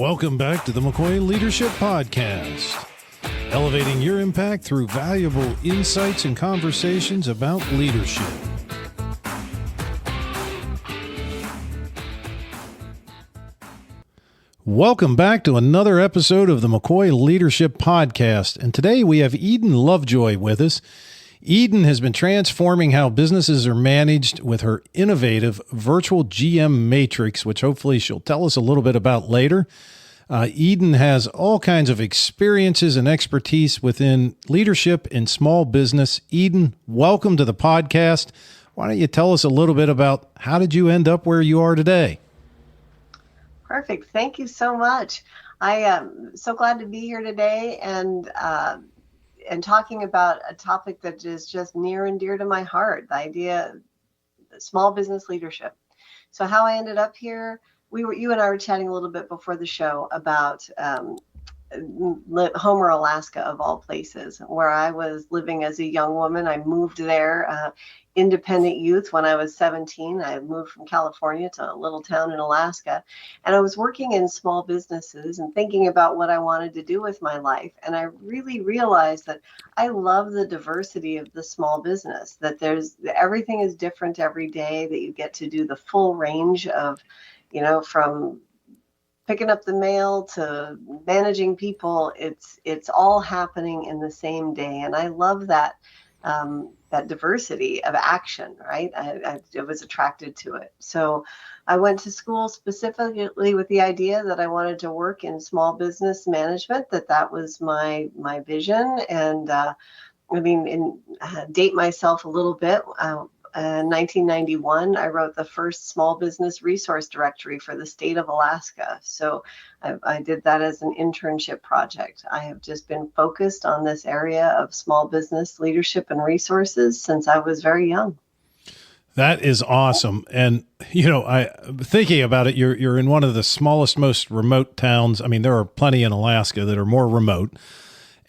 Welcome back to the McCoy Leadership Podcast, elevating your impact through valuable insights and conversations about leadership. Welcome back to another episode of the McCoy Leadership Podcast, and today we have Eden Lovejoy with us. Eden has been transforming how businesses are managed with her innovative virtual GM matrix, which hopefully she'll tell us a little bit about later. Eden has all kinds of experiences and expertise within leadership and small business. Eden, welcome to the podcast. Why don't you tell us a little bit about how did you end up where you are today? Perfect. Thank you so much. I am so glad to be here today and talking about a topic that is just near and dear to my heart, the idea of small business leadership. So how I ended up here, you and I were chatting a little bit before the show about Homer, Alaska, of all places, where I was living as a young woman. I moved there, independent youth, when I was 17. I moved from California to a little town in Alaska, and I was working in small businesses and thinking about what I wanted to do with my life. And I really realized that I love the diversity of the small business, that everything is different every day, that you get to do the full range of, from picking up the mail to managing people. It's all happening in the same day. And I love that diversity of action, right? I was attracted to it. So I went to school specifically with the idea that I wanted to work in small business management, that was my vision. And date myself a little bit. In 1991, I wrote the first small business resource directory for the state of Alaska. So I did that as an internship project. I have just been focused on this area of small business leadership and resources since I was very young. That is awesome. And, thinking about it, you're in one of the smallest, most remote towns. I mean, there are plenty in Alaska that are more remote,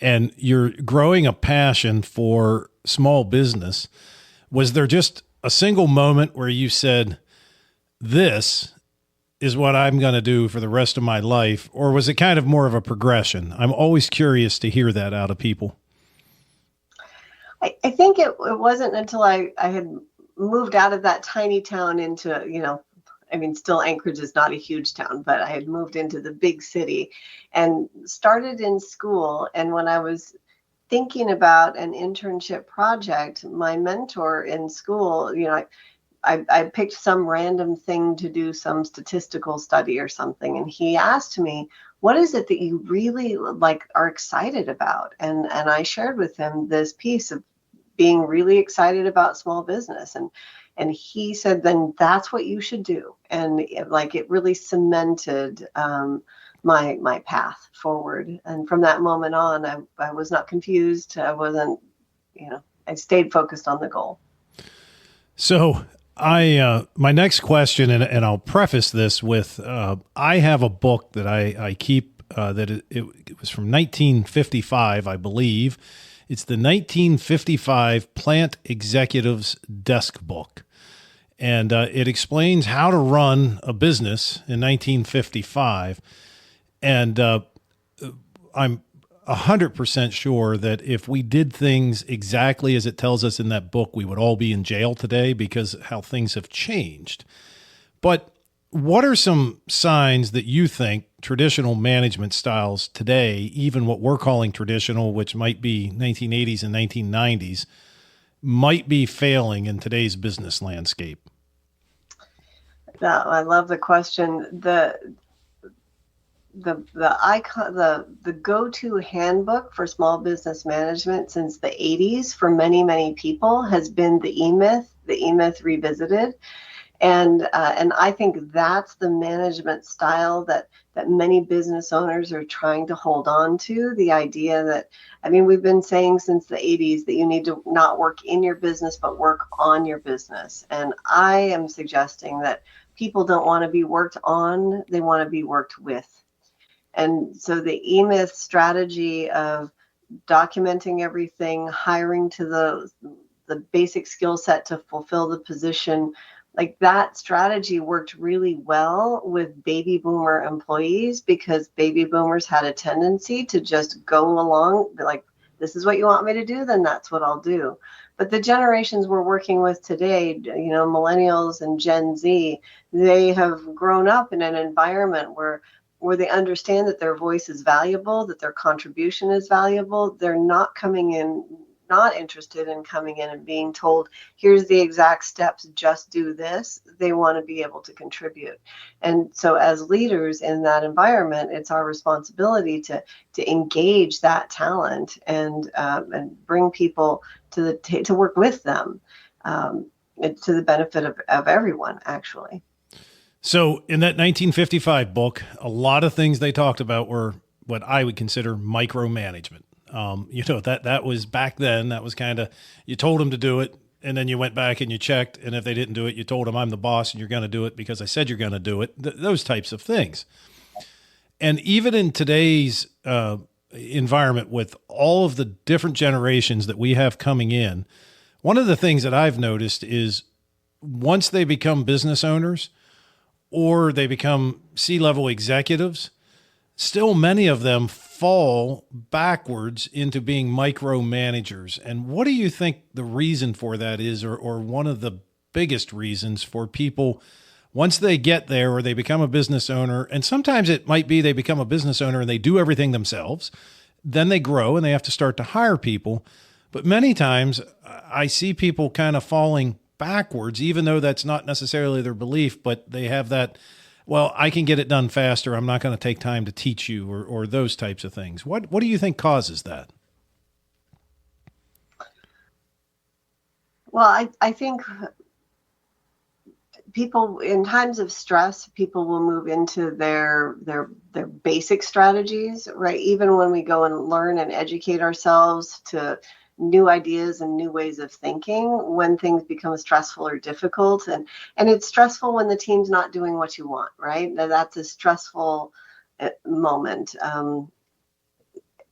and you're growing a passion for small business. Was there just a single moment where you said, this is what I'm going to do for the rest of my life? Or was it kind of more of a progression? I'm always curious to hear that out of people. I think it wasn't until I had moved out of that tiny town into, still Anchorage is not a huge town, but I had moved into the big city and started in school. And when I was thinking about an internship project, my mentor in school, I picked some random thing to do, some statistical study or something. And he asked me, what is it that you really are excited about? And I shared with him this piece of being really excited about small business. And he said, then that's what you should do. And it really cemented my path forward. And from that moment on, I was not confused. I wasn't, I stayed focused on the goal. So my next question, and I'll preface this with, I have a book that I keep, that it was from 1955, I believe. It's the 1955 Plant Executive's Desk Book. And it explains how to run a business in 1955. And I'm 100% sure that if we did things exactly as it tells us in that book, we would all be in jail today because how things have changed. But what are some signs that you think traditional management styles today, even what we're calling traditional, which might be 1980s and 1990s, might be failing in today's business landscape? I love the question. The go-to handbook for small business management since the 80s for many, many people has been the E-Myth Revisited. And I think that's the management style that many business owners are trying to hold on to. The idea that, we've been saying since the 80s that you need to not work in your business, but work on your business. And I am suggesting that people don't want to be worked on, they want to be worked with. And so the E-Myth strategy of documenting everything, hiring to the basic skill set to fulfill the position, Like that strategy worked really well with baby boomer employees, because baby boomers had a tendency to just go along, like, this is what you want me to do, then that's what I'll do. But the generations we're working with today, millennials and Gen Z, they have grown up in an environment where they understand that their voice is valuable, that their contribution is valuable. They're not interested in coming in and being told, here's the exact steps, just do this. They want to be able to contribute. And so as leaders in that environment, it's our responsibility to engage that talent and bring people to work with them, to the benefit of everyone, actually. So in that 1955 book, a lot of things they talked about were what I would consider micromanagement. That was back then. That was kind of, you told them to do it, and then you went back and you checked, and if they didn't do it, you told them, I'm the boss and you're going to do it because I said you're going to do it. Those types of things. And even in today's environment, with all of the different generations that we have coming in, one of the things that I've noticed is once they become business owners or they become C-level executives, still many of them fall backwards into being micromanagers. And what do you think the reason for that is, or one of the biggest reasons for people once they get there or they become a business owner? And sometimes it might be they become a business owner and they do everything themselves. Then they grow and they have to start to hire people. But many times I see people kind of falling backwards, even though that's not necessarily their belief, but they have that, well, I can get it done faster. I'm not going to take time to teach you, or those types of things. What do you think causes that? Well, I think people in times of stress, people will move into their basic strategies, right? Even when we go and learn and educate ourselves to new ideas and new ways of thinking, when things become stressful or difficult, and it's stressful when the team's not doing what you want, right? That's a stressful moment.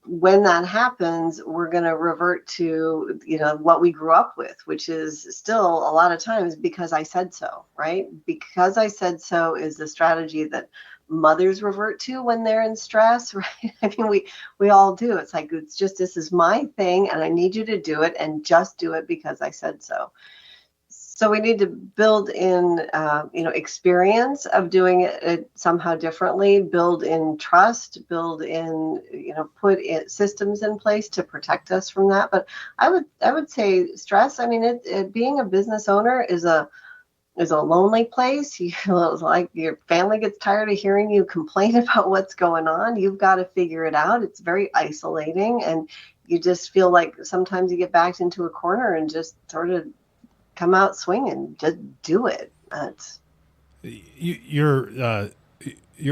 When that happens, we're going to revert to what we grew up with, which is still a lot of times because I said so, right? Because I said so is the strategy that mothers revert to when they're in stress, right? I mean, we all do. It's like, it's just, this is my thing and I need you to do it, and just do it because I said so. So we need to build in, experience of doing it somehow differently, build in trust, build in, put systems in place to protect us from that. But I would say stress, I mean, being a business owner is a lonely place. You feel like your family gets tired of hearing you complain about what's going on. You've got to figure it out. It's very isolating, and you just feel like sometimes you get backed into a corner and just sort of come out swinging. Just do it. Your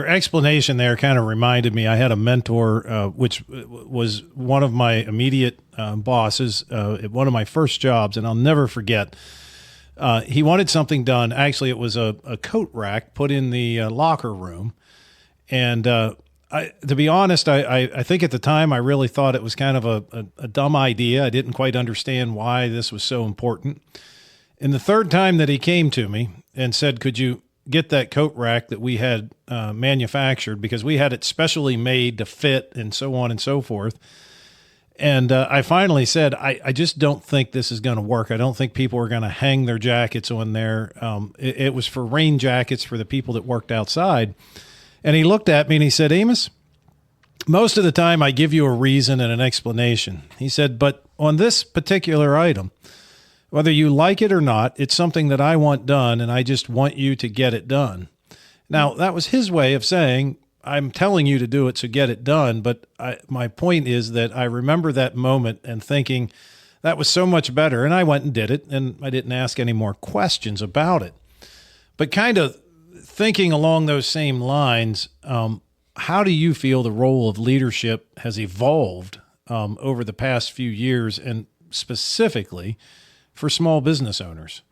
explanation there kind of reminded me. I had a mentor, which was one of my immediate bosses at one of my first jobs, and I'll never forget. He wanted something done. Actually, it was a coat rack put in the locker room. And to be honest, I think at the time I really thought it was kind of a dumb idea. I didn't quite understand why this was so important. And the third time that he came to me and said, could you get that coat rack that we had manufactured, because we had it specially made to fit and so on and so forth. And I finally said, I just don't think this is going to work. I don't think people are going to hang their jackets on there. It was for rain jackets for the people that worked outside. And he looked at me and he said, Amos, most of the time I give you a reason and an explanation. He said, but on this particular item, whether you like it or not, it's something that I want done, and I just want you to get it done. Now, that was his way of saying, I'm telling you to do it, so get it done. But my point is that I remember that moment and thinking that was so much better. And I went and did it, and I didn't ask any more questions about it. But kind of thinking along those same lines, how do you feel the role of leadership has evolved over the past few years, and specifically for small business owners?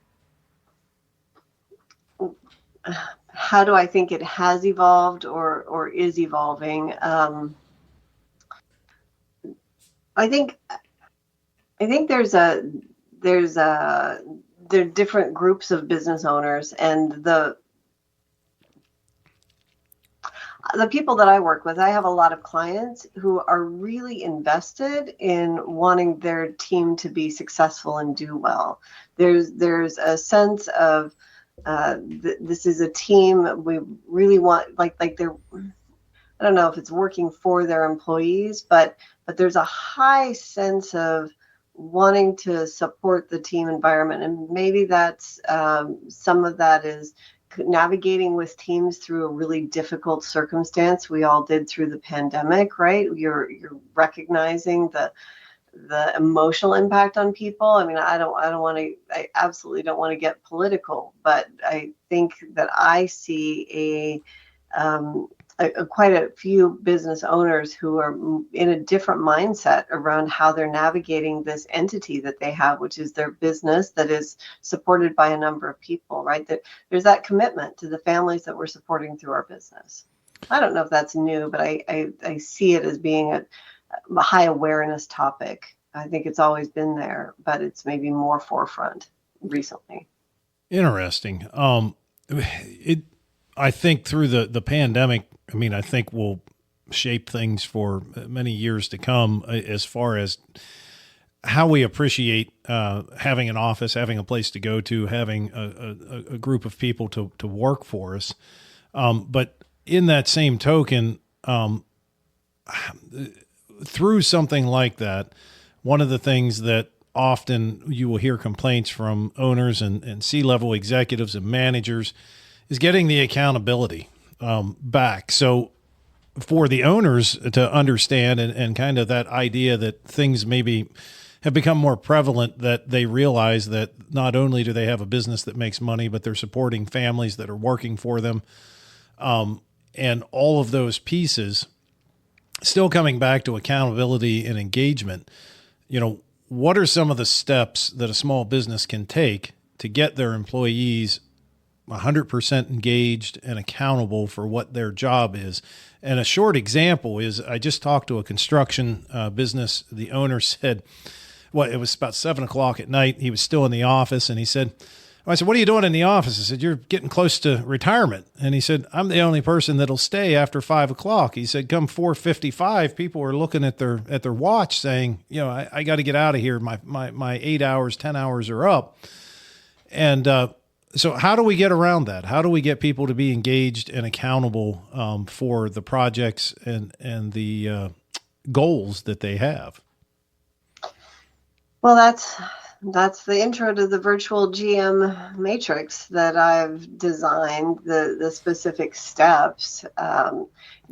How do I think it has evolved or is evolving? I think there's a there are different groups of business owners, and the people that I work with, I have a lot of clients who are really invested in wanting their team to be successful and do well. There's a sense of this is a team. We really want, like they're, I don't know if it's working for their employees, but there's a high sense of wanting to support the team environment. And maybe that's some of that is navigating with teams through a really difficult circumstance. We all did through the pandemic, right? You're recognizing the emotional impact on people. I mean, I absolutely don't want to get political, but I think that I see quite a few business owners who are in a different mindset around how they're navigating this entity that they have, which is their business that is supported by a number of people, right? That there's that commitment to the families that we're supporting through our business. I don't know if that's new, but I see it as being a high awareness topic. I think it's always been there, but it's maybe more forefront recently. Interesting. I think through the pandemic, I mean, I think will shape things for many years to come as far as how we appreciate having an office, having a place to go to, having a group of people to work for us. But in that same token, through something like that, one of the things that often you will hear complaints from owners and C-level executives and managers is getting the accountability back. So for the owners to understand and kind of that idea that things maybe have become more prevalent, that they realize that not only do they have a business that makes money, but they're supporting families that are working for them. And all of those pieces, still coming back to accountability and engagement, what are some of the steps that a small business can take to get their employees 100% engaged and accountable for what their job is? And a short example is I just talked to a construction business. The owner said, it was about 7:00 at night. He was still in the office, and he said, I said, "What are you doing in the office?" I said, "You're getting close to retirement." And he said, "I'm the only person that'll stay after 5:00. He said, "Come 4:55, people are looking at their watch saying, I got to get out of here. My 8 hours, 10 hours are up." And so how do we get around that? How do we get people to be engaged and accountable for the projects and the goals that they have? Well, that's the intro to the virtual GM matrix that I've designed, the specific steps.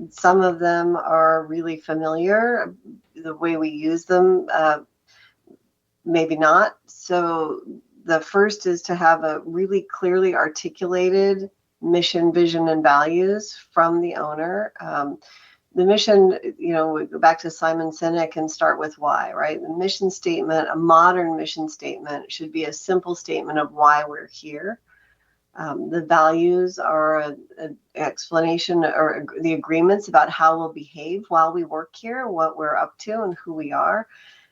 Some of them are really familiar, the way we use them, maybe not. So the first is to have a really clearly articulated mission, vision, and values from the owner. The mission, we go back to Simon Sinek and start with why, right? The mission statement, a modern mission statement, should be a simple statement of why we're here. The values are an explanation or the agreements about how we'll behave while we work here, what we're up to, and who we are.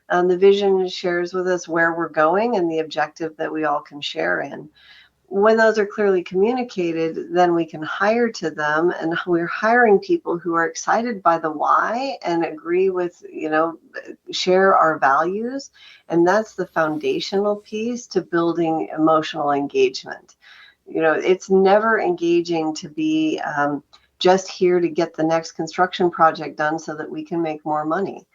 The vision shares with us where we're going and the objective that we all can share in. When those are clearly communicated, then we can hire to them, and we're hiring people who are excited by the why and agree with, share our values. And that's the foundational piece to building emotional engagement. It's never engaging to be just here to get the next construction project done so that we can make more money.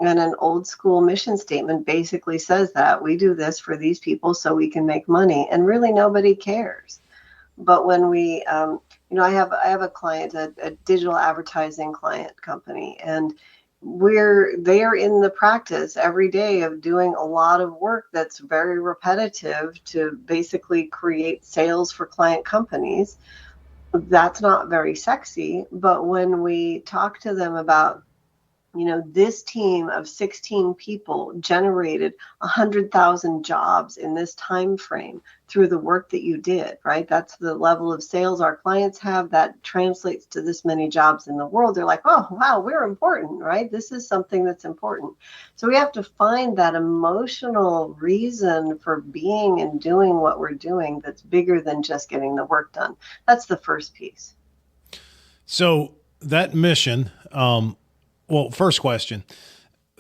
And an old school mission statement basically says that we do this for these people so we can make money, and really nobody cares. But when we, I have a client, a digital advertising client company, and they are in the practice every day of doing a lot of work that's very repetitive to basically create sales for client companies. That's not very sexy, but when we talk to them about This team of 16 people generated 100,000 jobs in this time frame through the work that you did, right? That's the level of sales our clients have. That translates to this many jobs in the world. They're like, oh, wow, we're important, right? This is something that's important. So we have to find that emotional reason for being and doing what we're doing that's bigger than just getting the work done. That's the first piece. So that mission, well, first question,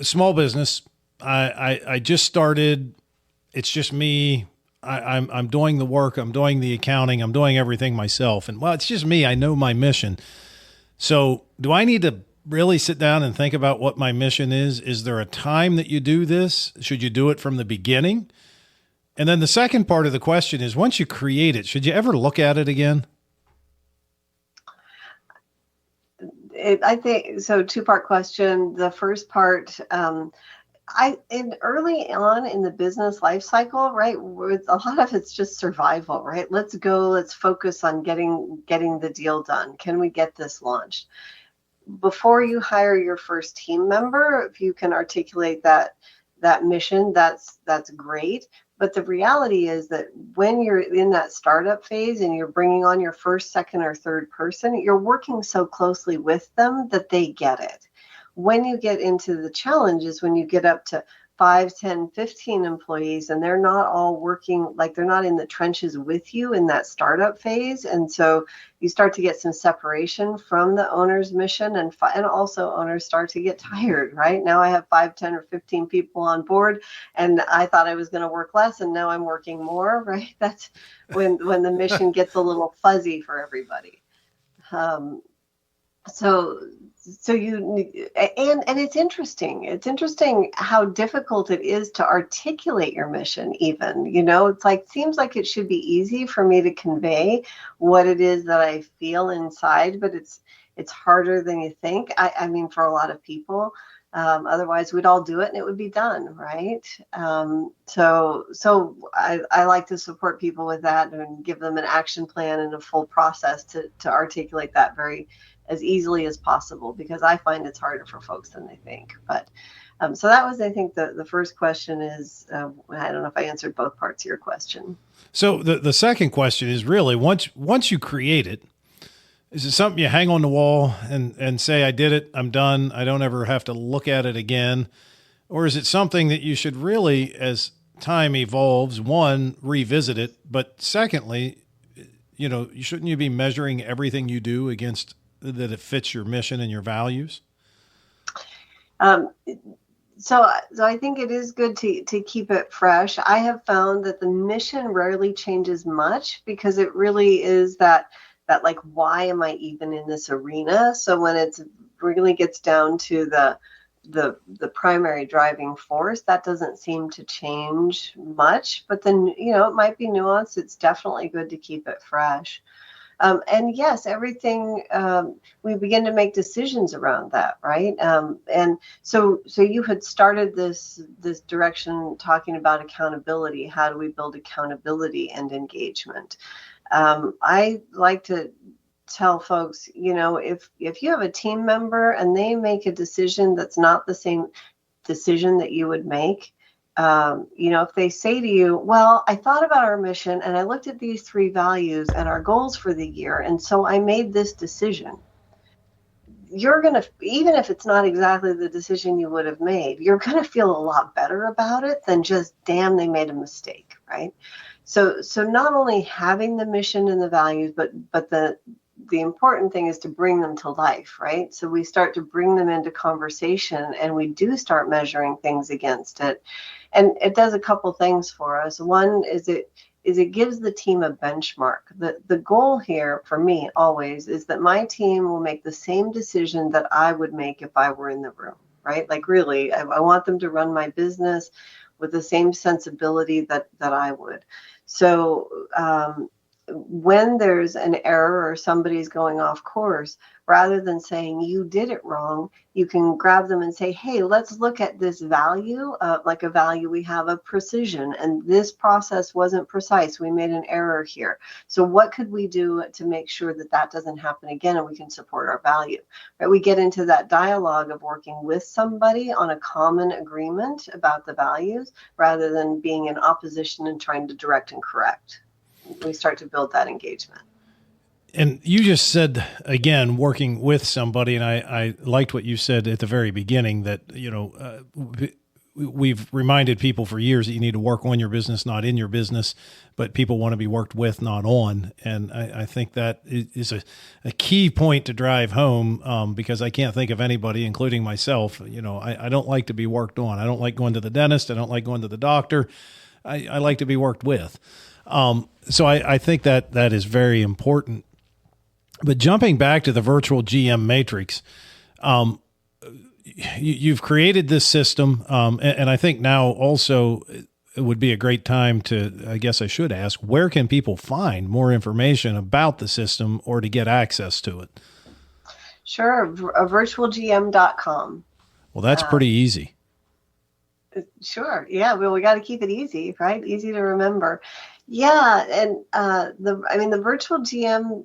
small business. I just started. It's just me. I'm doing the work. I'm doing the accounting. I'm doing everything myself. And it's just me. I know my mission. So do I need to really sit down and think about what my mission is? Is there a time that you do this? Should you do it from the beginning? And then the second part of the question is, once you create it, should you ever look at it again? I think so. Two-part question. The first part, early on in the business life cycle, right? A lot of it's just survival, right? Let's go. Let's focus on getting the deal done. Can we get this launched? Before you hire your first team member, if you can articulate that mission, that's great. But the reality is that when you're in that startup phase and you're bringing on your first, second, or third person, you're working so closely with them that they get it. When you get into the challenges, when you get up to 5, 10, 15 employees, and they're not all working, like they're not in the trenches with you in that startup phase. And so you start to get some separation from the owner's mission, and also owners start to get tired, right? Now I have 5, 10, or 15 people on board, and I thought I was going to work less, and now I'm working more, right? That's when the mission gets a little fuzzy for everybody. So it's interesting. It's interesting how difficult it is to articulate your mission even. It's like, seems like it should be easy for me to convey what it is that I feel inside, but it's harder than you think. I mean, for a lot of people. Otherwise, we'd all do it and it would be done, right? So I like to support people with that and give them an action plan and a full process to articulate that as easily as possible, because I find it's harder for folks than they think. But so that was, I think, the first question is, I don't know if I answered both parts of your question. So the second question is really, once you create it, is it something you hang on the wall and say, I did it, I'm done, I don't ever have to look at it again? Or is it something that you should really, as time evolves, one, revisit it, but secondly, shouldn't you be measuring everything you do against that it fits your mission and your values? So I think it is good to keep it fresh. I have found that the mission rarely changes much, because it really is that like, why am I even in this arena? So when it really gets down to the primary driving force, that doesn't seem to change much. But then, it might be nuanced. It's definitely good to keep it fresh. And yes, everything, we begin to make decisions around that, right? And so you had started this direction talking about accountability. How do we build accountability and engagement? I like to tell folks, if you have a team member and they make a decision that's not the same decision that you would make, if they say to you, well, I thought about our mission and I looked at these 3 values and our goals for the year, and so I made this decision. You're going to, even if it's not exactly the decision you would have made, you're going to feel a lot better about it than just, damn, they made a mistake, right? So not only having the mission and the values, but the important thing is to bring them to life, right? So we start to bring them into conversation, and we do start measuring things against it. And it does a couple things for us. One is it gives the team a benchmark. The goal here for me always is that my team will make the same decision that I would make if I were in the room, right? Like, really, I want them to run my business with the same sensibility that I would. So when there's an error or somebody's going off course, rather than saying you did it wrong, you can grab them and say, hey, let's look at this value, like a value we have of precision. And this process wasn't precise. We made an error here. So what could we do to make sure that that doesn't happen again and we can support our value? Right? We get into that dialogue of working with somebody on a common agreement about the values rather than being in opposition and trying to direct and correct. We start to build that engagement. And you just said, again, working with somebody, and I liked what you said at the very beginning, that, we've reminded people for years that you need to work on your business, not in your business, but people want to be worked with, not on. And I think that is a key point to drive home, because I can't think of anybody, including myself, I don't like to be worked on. I don't like going to the dentist. I don't like going to the doctor. I like to be worked with. So I think that is very important. But jumping back to the virtual GM matrix, you've created this system, and I think now also it would be a great time to, I guess I should ask, where can people find more information about the system or to get access to it? Sure, virtualgm.com. Well, that's pretty easy. Sure. Yeah. Well, we got to keep it easy, right? Easy to remember. Yeah. And the virtual GM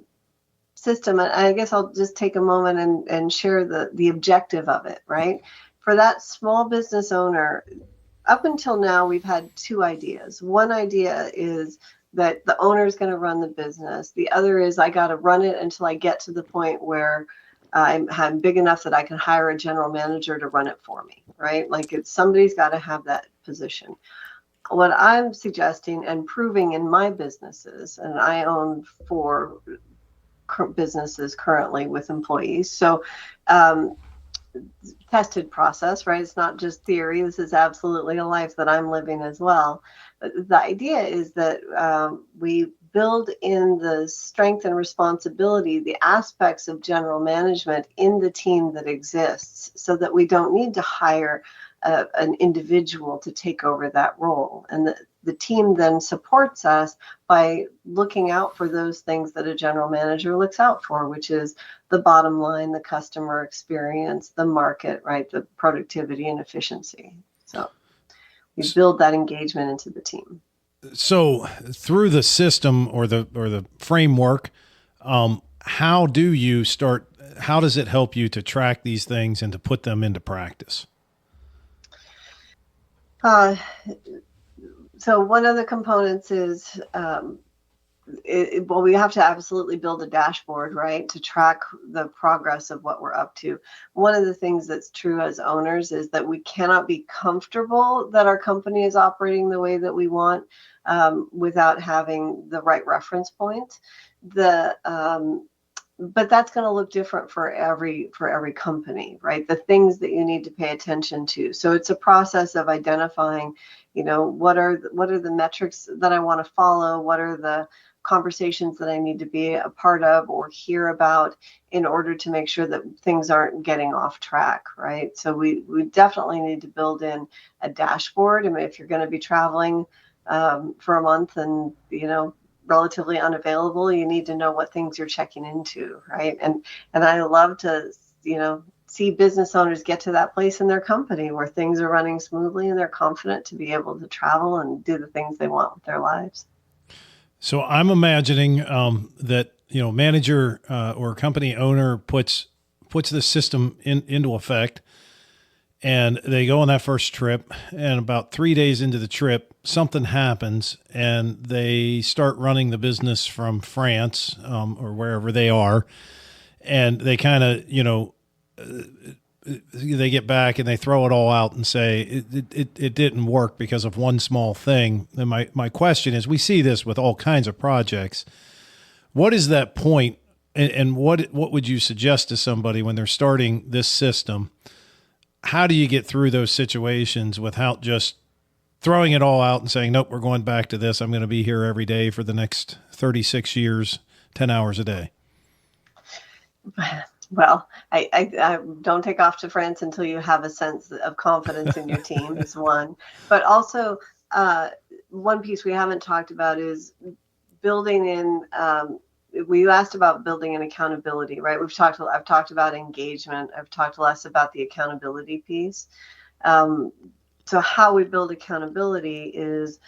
system, and I guess I'll just take a moment and share the objective of it, right? For that small business owner, up until now, we've had two ideas. One idea is that the owner is going to run the business. The other is I got to run it until I get to the point where I'm big enough that I can hire a general manager to run it for me, right? Like somebody's got to have that position. What I'm suggesting and proving in my businesses, and I own 4 businesses currently with employees. So tested process, right? It's not just theory. This is absolutely a life that I'm living as well. But the idea is that we build in the strength and responsibility, the aspects of general management in the team that exists, so that we don't need to hire an individual to take over that role. And the team then supports us by looking out for those things that a general manager looks out for, which is the bottom line, the customer experience, the market, right, the productivity and efficiency. So we build that engagement into the team. So through the system or the framework, how does it help you to track these things and to put them into practice? So one of the components is, we have to absolutely build a dashboard, right, to track the progress of what we're up to. One of the things that's true as owners is that we cannot be comfortable that our company is operating the way that we want without having the right reference point. But that's going to look different for every company, right? The things that you need to pay attention to. So it's a process of identifying, what are the metrics that I want to follow? What are the conversations that I need to be a part of or hear about in order to make sure that things aren't getting off track, right? So we definitely need to build in a dashboard. I mean, if you're going to be traveling for a month and, relatively unavailable, you need to know what things you're checking into, right? And I love to, see business owners get to that place in their company where things are running smoothly and they're confident to be able to travel and do the things they want with their lives. So I'm imagining that, manager or company owner puts the system into effect, and they go on that first trip, and about 3 days into the trip, something happens and they start running the business from France or wherever they are. And they kind of, they get back and they throw it all out and say it didn't work because of one small thing. And my question is, we see this with all kinds of projects. What is that point, and what would you suggest to somebody when they're starting this system? How do you get through those situations without just throwing it all out and saying, nope, we're going back to this. I'm going to be here every day for the next 36 years, 10 hours a day? Well, I don't take off to France until you have a sense of confidence in your team is one. But also, one piece we haven't talked about is building in, we asked about building in accountability, right? I've talked about engagement. I've talked less about the accountability piece. So how we build accountability is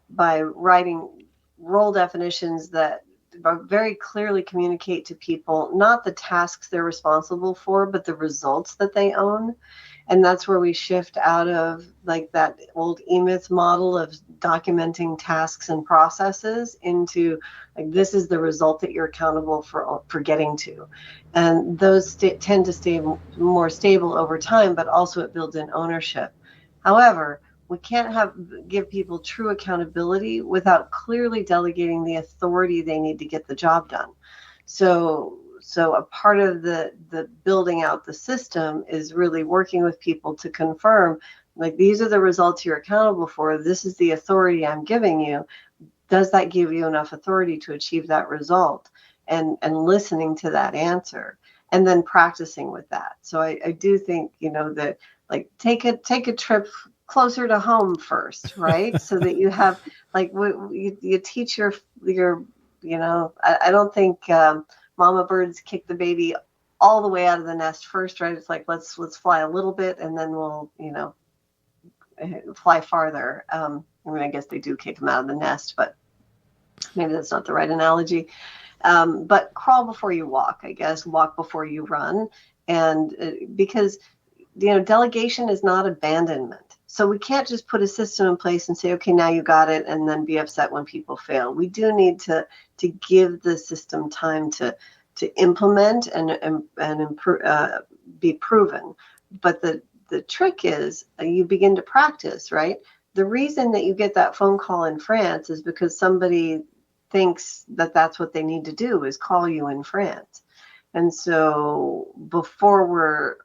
by writing role definitions that very clearly communicate to people, not the tasks they're responsible for, but the results that they own. And that's where we shift out of like that old E-Myth model of documenting tasks and processes into like, this is the result that you're accountable for getting to. And those tend to stay more stable over time, but also it builds in ownership. However, we can't give people true accountability without clearly delegating the authority they need to get the job done. So a part of the building out the system is really working with people to confirm, like, these are the results you're accountable for. This is the authority I'm giving you. Does that give you enough authority to achieve that result? And listening to that answer and then practicing with that. So I do think, that like take a trip closer to home first, right? So that you have like you teach your I don't think mama birds kick the baby all the way out of the nest first, right? It's like let's fly a little bit and then we'll fly farther. I guess they do kick them out of the nest, but maybe that's not the right analogy. But crawl before you walk, I guess. Walk before you run, and because delegation is not abandonment. So we can't just put a system in place and say, okay, now you got it, and then be upset when people fail. We do need to give the system time to implement and improve, be proven. But the trick is you begin to practice, right? The reason that you get that phone call in France is because somebody thinks that that's what they need to do is call you in France. And so before we're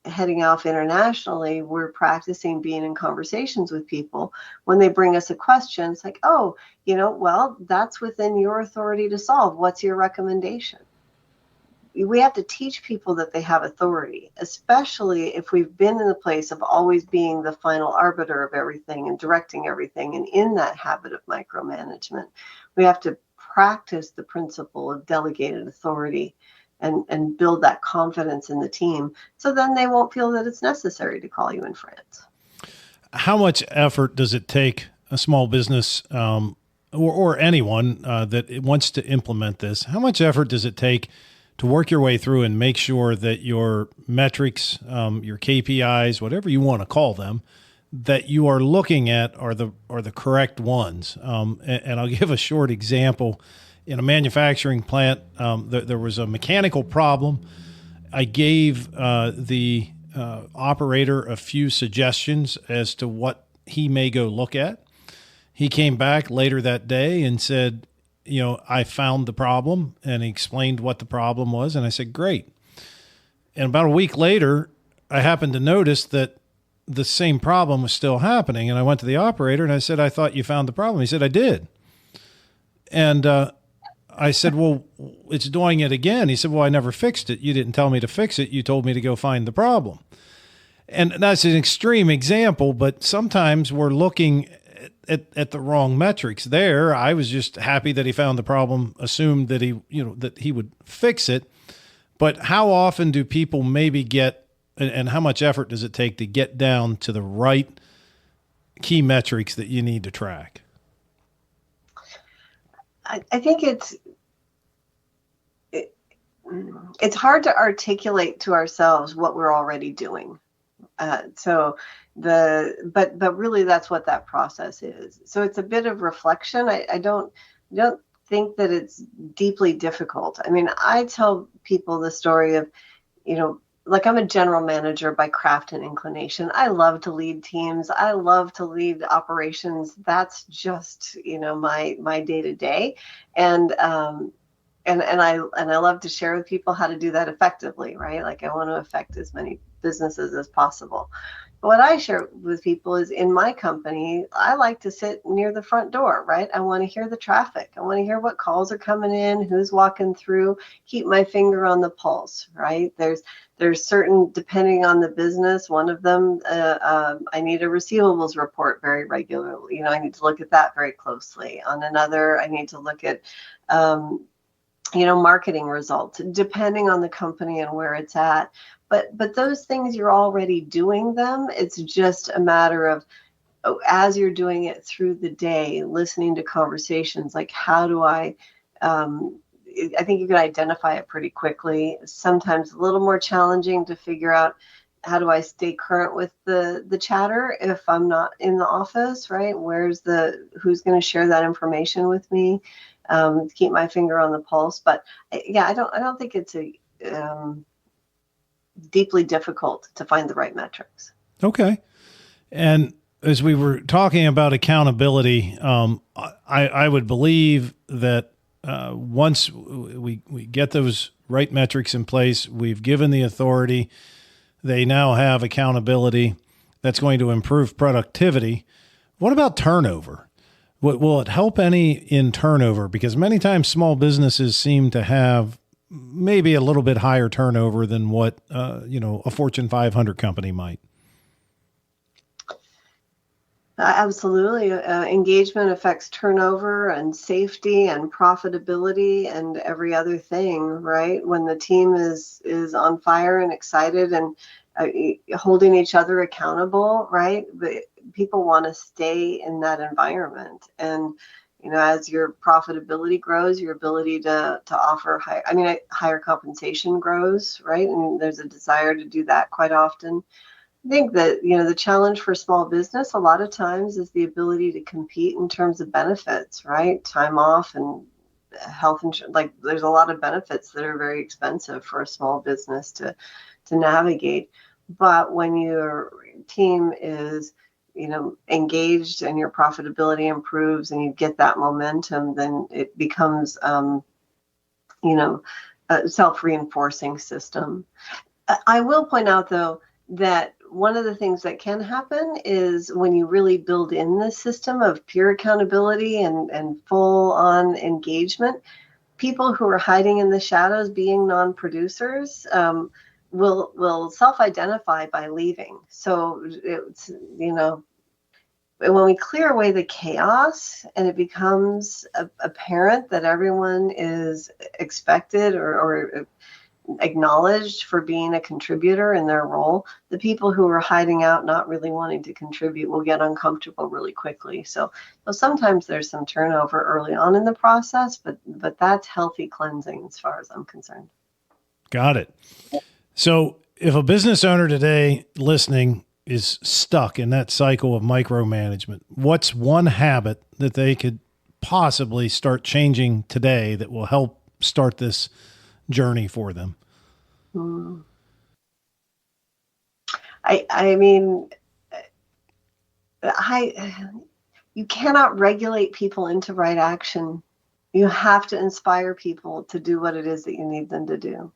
heading off internationally, we're practicing being in conversations with people. When they bring us a question, it's like, oh, well, that's within your authority to solve. What's your recommendation? We have to teach people that they have authority, especially if we've been in the place of always being the final arbiter of everything and directing everything. And in that habit of micromanagement, we have to practice the principle of delegated authority and build that confidence in the team. So then they won't feel that it's necessary to call you in France. How much effort does it take a small business or anyone that wants to implement this? How much effort does it take to work your way through and make sure that your metrics, your KPIs, whatever you want to call them, that you are looking at are the correct ones? And I'll give a short example. In a manufacturing plant, there was a mechanical problem. I gave the operator a few suggestions as to what he may go look at. He came back later that day and said, I found the problem, and he explained what the problem was. And I said, great. And about a week later, I happened to notice that the same problem was still happening. And I went to the operator and I said, I thought you found the problem. He said, I did. And I said, well, it's doing it again. He said, well, I never fixed it. You didn't tell me to fix it. You told me to go find the problem. And that's an extreme example, but sometimes we're looking at the wrong metrics there. I was just happy that he found the problem, assumed that he would fix it. But how often do people maybe get, and how much effort does it take to get down to the right key metrics that you need to track? I think it's hard to articulate to ourselves what we're already doing. But really that's what that process is. So it's a bit of reflection. I don't think that it's deeply difficult. I mean, I tell people the story of, like, I'm a general manager by craft and inclination. I love to lead teams. I love to lead operations. That's just, my day to day. And I love to share with people how to do that effectively, right? Like, I want to affect as many businesses as possible. What I share with people is, in my company, I like to sit near the front door, right? I want to hear the traffic. I want to hear what calls are coming in, who's walking through, keep my finger on the pulse, right? There's certain, depending on the business, one of them, I need a receivables report very regularly. I need to look at that very closely. On another, I need to look at, marketing results, depending on the company and where it's at. But those things, you're already doing them. It's just a matter of, as you're doing it through the day, listening to conversations, like, how do I think you can identify it pretty quickly. Sometimes a little more challenging to figure out, how do I stay current with the chatter if I'm not in the office, right? Who's going to share that information with me? To keep my finger on the pulse. But yeah, I don't think it's deeply difficult to find the right metrics. Okay. And as we were talking about accountability, I would believe that once we get those right metrics in place, we've given the authority, they now have accountability. That's going to improve productivity. What about turnover? Will it help any in turnover? Because many times small businesses seem to have maybe a little bit higher turnover than what a Fortune 500 company might. Absolutely. Engagement affects turnover and safety and profitability and every other thing, right? When the team is on fire and excited and holding each other accountable, right? But people want to stay in that environment. And, as your profitability grows, your ability to offer higher compensation grows, right? And there's a desire to do that quite often. I think that, the challenge for small business a lot of times is the ability to compete in terms of benefits, right? Time off and health insurance. Like, there's a lot of benefits that are very expensive for a small business to navigate. But when your team is, engaged and your profitability improves and you get that momentum, then it becomes, a self-reinforcing system. I will point out, though, that one of the things that can happen is when you really build in this system of pure accountability and full-on engagement, people who are hiding in the shadows, being non-producers, will self-identify by leaving. So it's, when we clear away the chaos and it becomes apparent that everyone is expected or acknowledged for being a contributor in their role, the people who are hiding out, not really wanting to contribute, will get uncomfortable really quickly. So sometimes there's some turnover early on in the process, but that's healthy cleansing as far as I'm concerned. Got it. So if a business owner today listening is stuck in that cycle of micromanagement, what's one habit that they could possibly start changing today that will help start this journey for them? You cannot regulate people into right action. You have to inspire people to do what it is that you need them to do.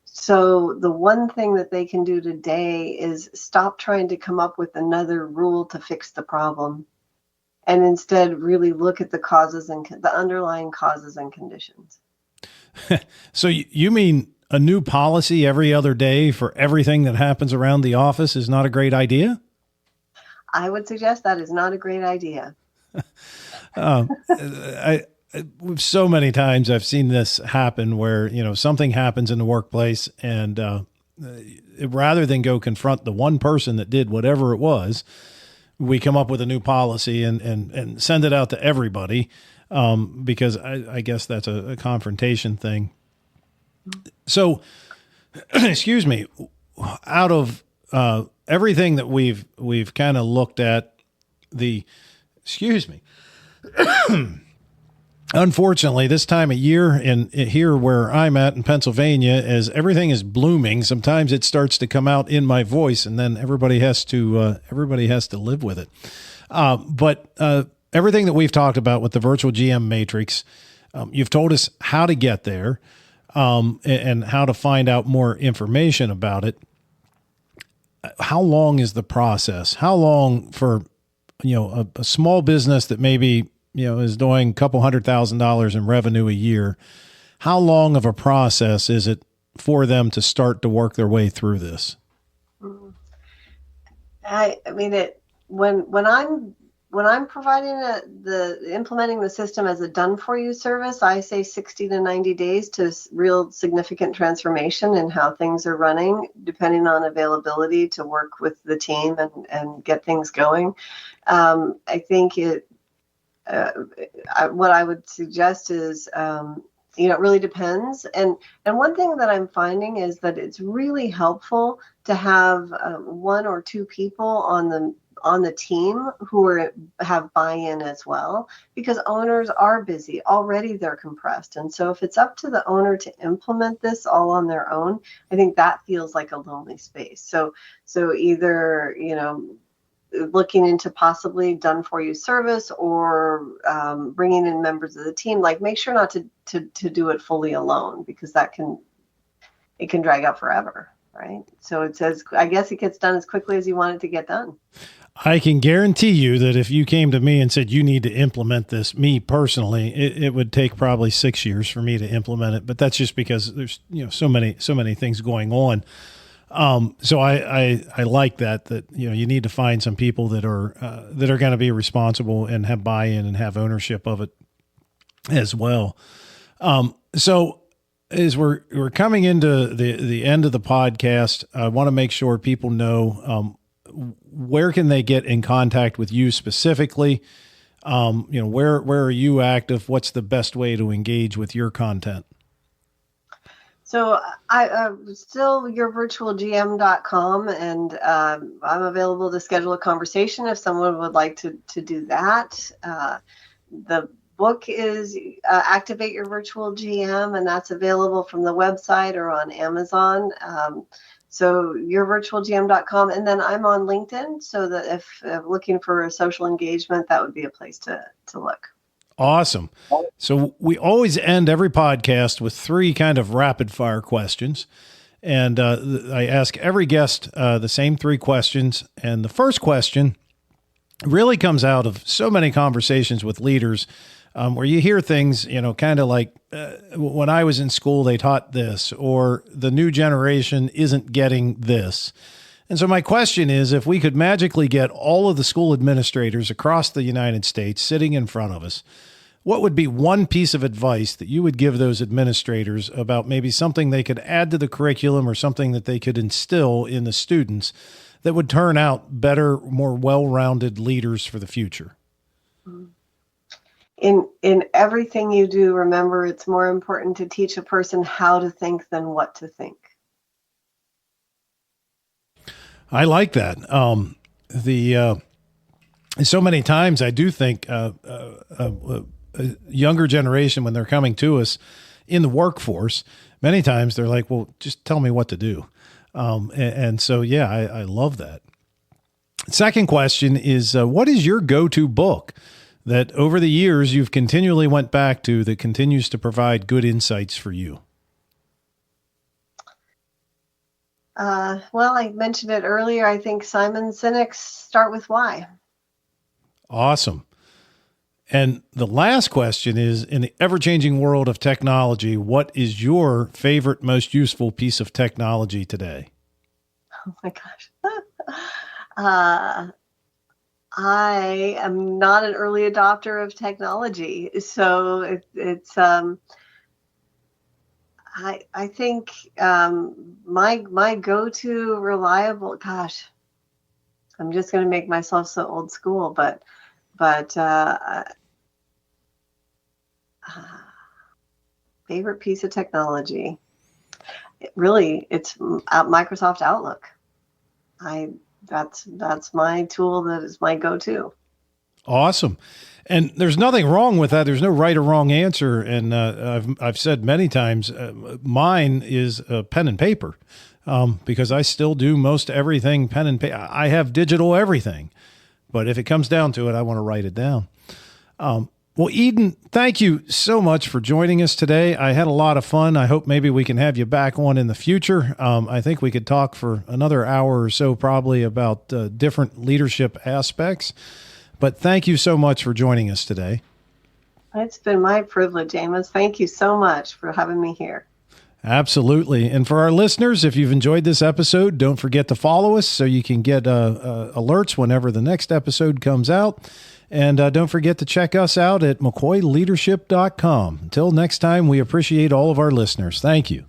So the one thing that they can do today is stop trying to come up with another rule to fix the problem, and instead really look at the causes and the underlying causes and conditions. So you mean a new policy every other day for everything that happens around the office is not a great idea? I would suggest that is not a great idea. So many times I've seen this happen where, something happens in the workplace and rather than go confront the one person that did whatever it was, we come up with a new policy and send it out to everybody because I guess that's a confrontation thing. So, excuse me, out of everything that we've kind of looked at, unfortunately, this time of year here where I'm at in Pennsylvania, as everything is blooming, sometimes it starts to come out in my voice, and then everybody has to live with it. But everything that we've talked about with the virtual GM matrix, You've told us how to get there, and how to find out more information about it. How long is the process? How long for, a small business that maybe, is doing a couple $100,000 in revenue a year? How long of a process is it for them to start to work their way through this? I mean, when I'm providing the implementing the system as a done for you service, I say 60 to 90 days to real significant transformation in how things are running, depending on availability to work with the team and get things going. I think what I would suggest is, it really depends. And one thing that I'm finding is that it's really helpful to have one or two people on the team who have buy-in as well, because owners are busy already. They're compressed. And so if it's up to the owner to implement this all on their own, I think that feels like a lonely space. So either, looking into possibly done for you service or bringing in members of the team, like make sure not to do it fully alone, because it can drag out forever. Right. So it says, I guess it gets done as quickly as you want it to get done. I can guarantee you that if you came to me and said, you need to implement this, me personally, it would take probably 6 years for me to implement it. But that's just because there's, so many things going on. So I like that, you need to find some people that are going to be responsible and have buy-in and have ownership of it as well. So as we're coming into the end of the podcast, I want to make sure people know, where can they get in contact with you specifically? Where are you active? What's the best way to engage with your content? So I'm still yourvirtualgm.com, and I'm available to schedule a conversation if someone would like to do that. The book is Activate Your Virtual GM, and that's available from the website or on Amazon. So yourvirtualgm.com. And then I'm on LinkedIn, so that if looking for social engagement, that would be a place to look. Awesome. So we always end every podcast with 3 kind of rapid fire questions. And I ask every guest the same 3 questions. And the first question really comes out of so many conversations with leaders, where you hear things, kind of like, when I was in school, they taught this, or the new generation isn't getting this. And so my question is, if we could magically get all of the school administrators across the United States sitting in front of us, what would be one piece of advice that you would give those administrators about maybe something they could add to the curriculum or something that they could instill in the students that would turn out better, more well-rounded leaders for the future? In everything you do, remember, it's more important to teach a person how to think than what to think. I like that. So many times I do think a younger generation, when they're coming to us in the workforce, many times they're like, well, just tell me what to do. And so, yeah, I love that. Second question is, what is your go-to book that over the years you've continually went back to that continues to provide good insights for you? Well, I mentioned it earlier. I think Simon Sinek's Start With Why. Awesome. And the last question is, in the ever-changing world of technology, what is your favorite, most useful piece of technology today? Oh my gosh. I am not an early adopter of technology. So it's I think my go-to reliable, gosh, I'm just going to make myself so old school, but favorite piece of technology, it's Microsoft Outlook. That's my tool. That is my go-to. Awesome. And there's nothing wrong with that. There's no right or wrong answer. And I've said many times, mine is pen and paper, because I still do most everything pen and paper. I have digital everything, but if it comes down to it, I want to write it down. Well, Eden, thank you so much for joining us today. I had a lot of fun. I hope maybe we can have you back on in the future. I think we could talk for another hour or so probably about different leadership aspects. But thank you so much for joining us today. It's been my privilege, Amos. Thank you so much for having me here. Absolutely. And for our listeners, if you've enjoyed this episode, don't forget to follow us so you can get alerts whenever the next episode comes out. And don't forget to check us out at McCoyleadership.com. Until next time, we appreciate all of our listeners. Thank you.